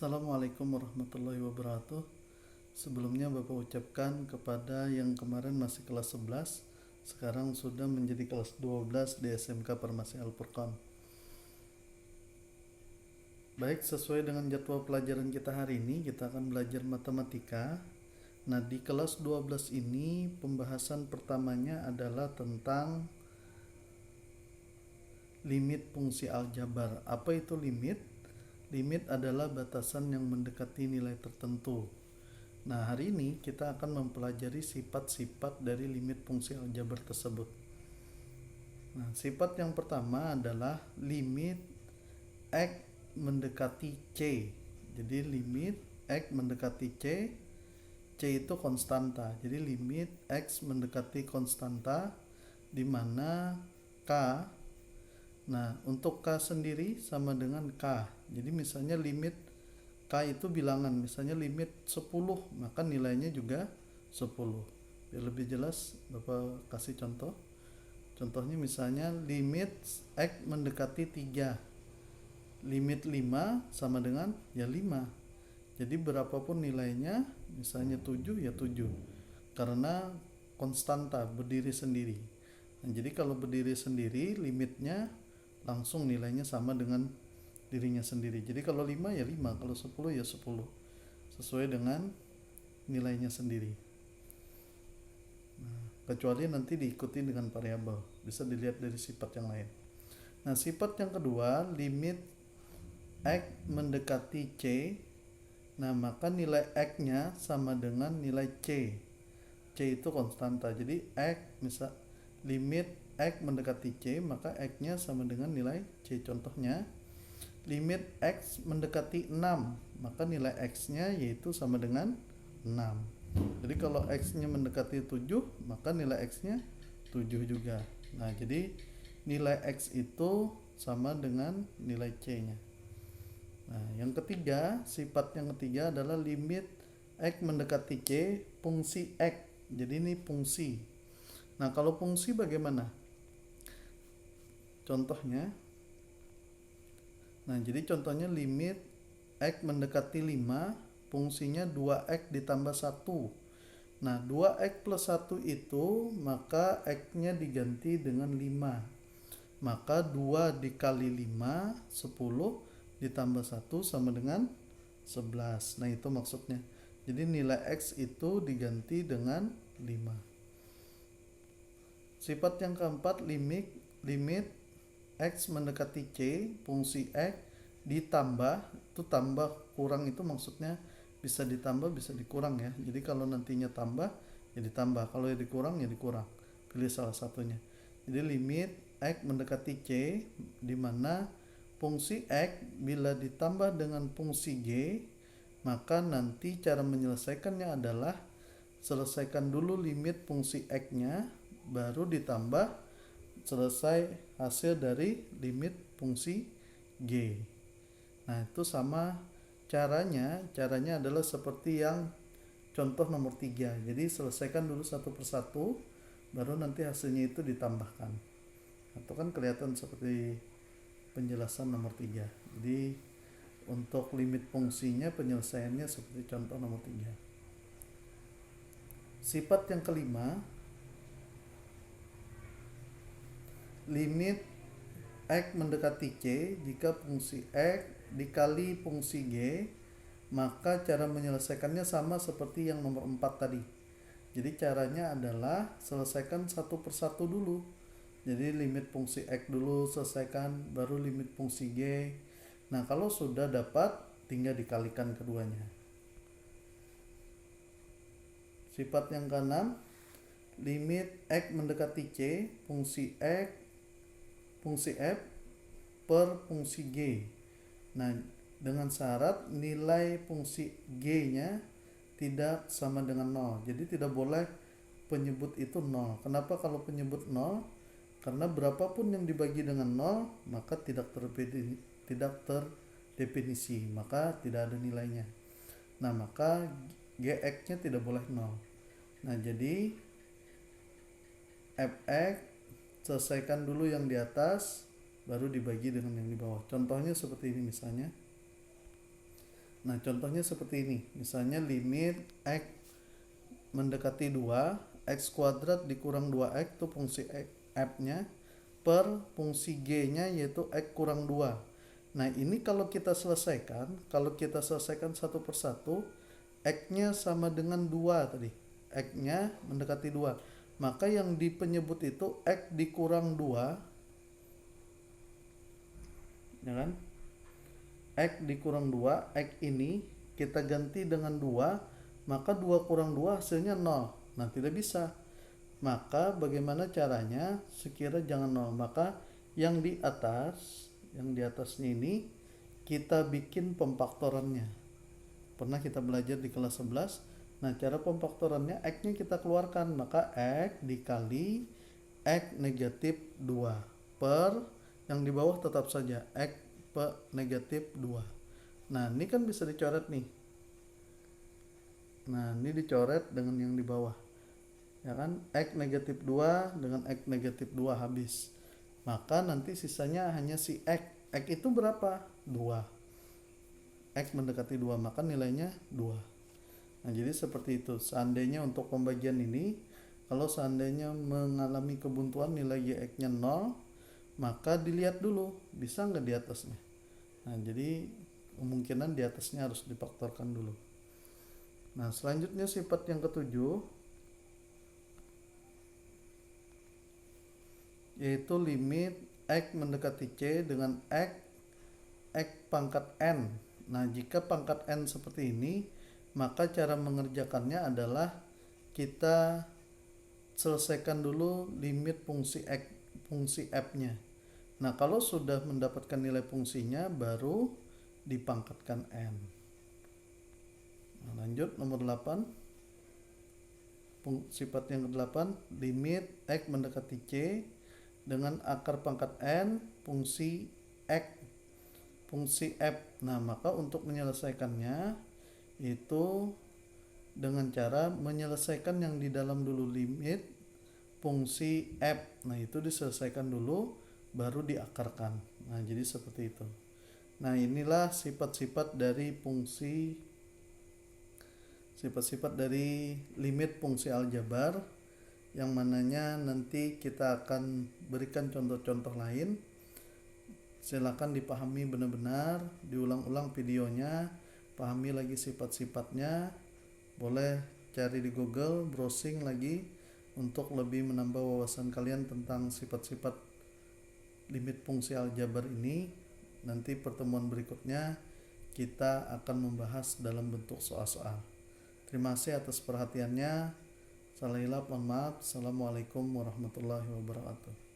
Assalamualaikum warahmatullahi wabarakatuh. Sebelumnya Bapak ucapkan kepada yang kemarin masih kelas 11, sekarang sudah menjadi kelas 12 di SMK Farmasi Al-Furqan. Baik, sesuai dengan jadwal pelajaran kita hari ini, kita akan belajar matematika. Nah, di kelas 12 ini pembahasan pertamanya adalah tentang limit fungsi aljabar. Apa itu limit? Limit adalah batasan yang mendekati nilai tertentu. Nah, hari ini kita akan mempelajari sifat-sifat dari limit fungsi aljabar tersebut. Nah, sifat yang pertama adalah limit X mendekati C. Jadi limit X mendekati C, C itu konstanta. Jadi limit X mendekati konstanta di mana K. Nah, untuk K sendiri sama dengan K. Jadi misalnya limit K itu bilangan, misalnya limit 10, maka nilainya juga 10. Biar lebih jelas, Bapak kasih contoh. Contohnya misalnya limit X mendekati 3. Limit 5 sama dengan ya 5. Jadi berapapun nilainya, misalnya 7 ya 7. Karena konstanta, berdiri sendiri. Nah, jadi kalau berdiri sendiri, limitnya langsung nilainya sama dengan dirinya sendiri. Jadi kalau 5 ya 5, kalau 10 ya 10. Sesuai dengan nilainya sendiri. Nah, kecuali nanti diikuti dengan variabel. Bisa dilihat dari sifat yang lain. Nah, sifat yang kedua, limit X mendekati C. Nah, maka nilai X-nya sama dengan nilai C. C itu konstanta. Jadi X misal limit X mendekati C, maka X-nya sama dengan nilai C. Contohnya, limit X mendekati 6, maka nilai X-nya yaitu sama dengan 6. Jadi kalau X-nya mendekati 7, maka nilai X-nya 7 juga. Nah, jadi nilai X itu sama dengan nilai C-nya. Nah, yang ketiga, sifat yang ketiga adalah limit X mendekati C, fungsi X. Jadi ini fungsi. Nah, kalau fungsi bagaimana? Contohnya, nah, jadi contohnya limit X mendekati 5, fungsinya 2X ditambah 1. Nah, 2X plus 1 itu, maka X-nya diganti dengan 5. Maka 2 dikali 5, 10, ditambah 1 sama dengan 11. Nah, itu maksudnya. Jadi nilai X itu diganti dengan 5. Sifat yang keempat, limit X mendekati C, fungsi X ditambah, itu tambah kurang itu maksudnya bisa ditambah bisa dikurang ya. Jadi kalau nantinya tambah ya ditambah, kalau ya dikurang ya dikurang. Pilih salah satunya. Jadi limit X mendekati C di mana fungsi X bila ditambah dengan fungsi G, maka nanti cara menyelesaikannya adalah selesaikan dulu limit fungsi X-nya, baru ditambah selesai hasil dari limit fungsi G. Nah, itu sama caranya adalah seperti yang contoh nomor 3. Jadi selesaikan dulu satu persatu, baru nanti hasilnya itu ditambahkan. Atau kan kelihatan seperti penjelasan nomor 3. Jadi untuk limit fungsinya penyelesaiannya seperti contoh nomor 3. Sifat yang kelima, limit X mendekati C jika fungsi X dikali fungsi G, maka cara menyelesaikannya sama seperti yang nomor 4 tadi. Jadi caranya adalah selesaikan satu persatu dulu. Jadi limit fungsi X dulu selesaikan, baru limit fungsi G. Nah, kalau sudah dapat, tinggal dikalikan keduanya. Sifat yang keenam, limit X mendekati C, fungsi F per fungsi G. Nah, dengan syarat nilai fungsi G-nya tidak sama dengan 0. Jadi tidak boleh penyebut itu 0. Kenapa kalau penyebut 0? Karena berapapun yang dibagi dengan 0, maka tidak terdefinisi, maka tidak ada nilainya. Nah, maka Gx-nya tidak boleh 0. Nah, jadi Fx selesaikan dulu yang di atas, baru dibagi dengan yang di bawah. Contohnya seperti ini misalnya. Nah, contohnya seperti ini. Misalnya limit x mendekati 2, x kuadrat dikurang 2x itu fungsi f-nya per fungsi g-nya yaitu x kurang 2. Nah, ini kalau kita selesaikan satu persatu, x-nya sama dengan 2 tadi. X-nya mendekati 2. Maka yang di penyebut itu x dikurang 2, ya kan? X dikurang 2, X ini kita ganti dengan 2, maka 2 kurang 2 hasilnya 0. Nah, tidak bisa. Maka bagaimana caranya? Sekira jangan 0. Maka yang di atasnya ini kita bikin pemfaktorannya. Pernah kita belajar di kelas 11. Nah, cara pemfaktorannya X-nya kita keluarkan, maka X dikali X negatif 2 per yang di bawah tetap saja X negatif 2. Nah, ini kan bisa dicoret nih. Nah, ini dicoret dengan yang di bawah. Ya kan? X negatif 2 dengan X negatif 2 habis. Maka nanti sisanya hanya si X. X itu berapa? 2. X mendekati 2, maka nilainya 2. Nah, jadi seperti itu. Seandainya untuk pembagian ini, kalau seandainya mengalami kebuntuan nilai Y-X-nya 0, maka dilihat dulu bisa nggak di atasnya. Nah, jadi kemungkinan di atasnya harus difaktorkan dulu. Nah, selanjutnya sifat yang ketujuh yaitu limit X mendekati C dengan X pangkat N. Nah, jika pangkat N seperti ini, maka cara mengerjakannya adalah kita selesaikan dulu limit fungsi X, fungsi F-nya. Nah, kalau sudah mendapatkan nilai fungsinya, baru dipangkatkan N. Nah, lanjut nomor 8. Sifat yang ke-8, limit X mendekati C dengan akar pangkat N fungsi X, fungsi F. Nah, maka untuk menyelesaikannya itu dengan cara menyelesaikan yang di dalam dulu limit fungsi F. Nah, itu diselesaikan dulu baru diakarkan. Nah, jadi seperti itu. Nah, inilah sifat-sifat dari limit fungsi aljabar, yang mananya nanti kita akan berikan contoh-contoh lain. Silakan dipahami benar-benar, diulang-ulang videonya, pahami lagi sifat-sifatnya. Boleh cari di Google, browsing lagi untuk lebih menambah wawasan kalian tentang sifat-sifat limit fungsi aljabar ini. Nanti pertemuan berikutnya kita akan membahas dalam bentuk soal-soal. Terima kasih atas perhatiannya. Salah hilap, mohon maaf. Assalamualaikum warahmatullahi wabarakatuh.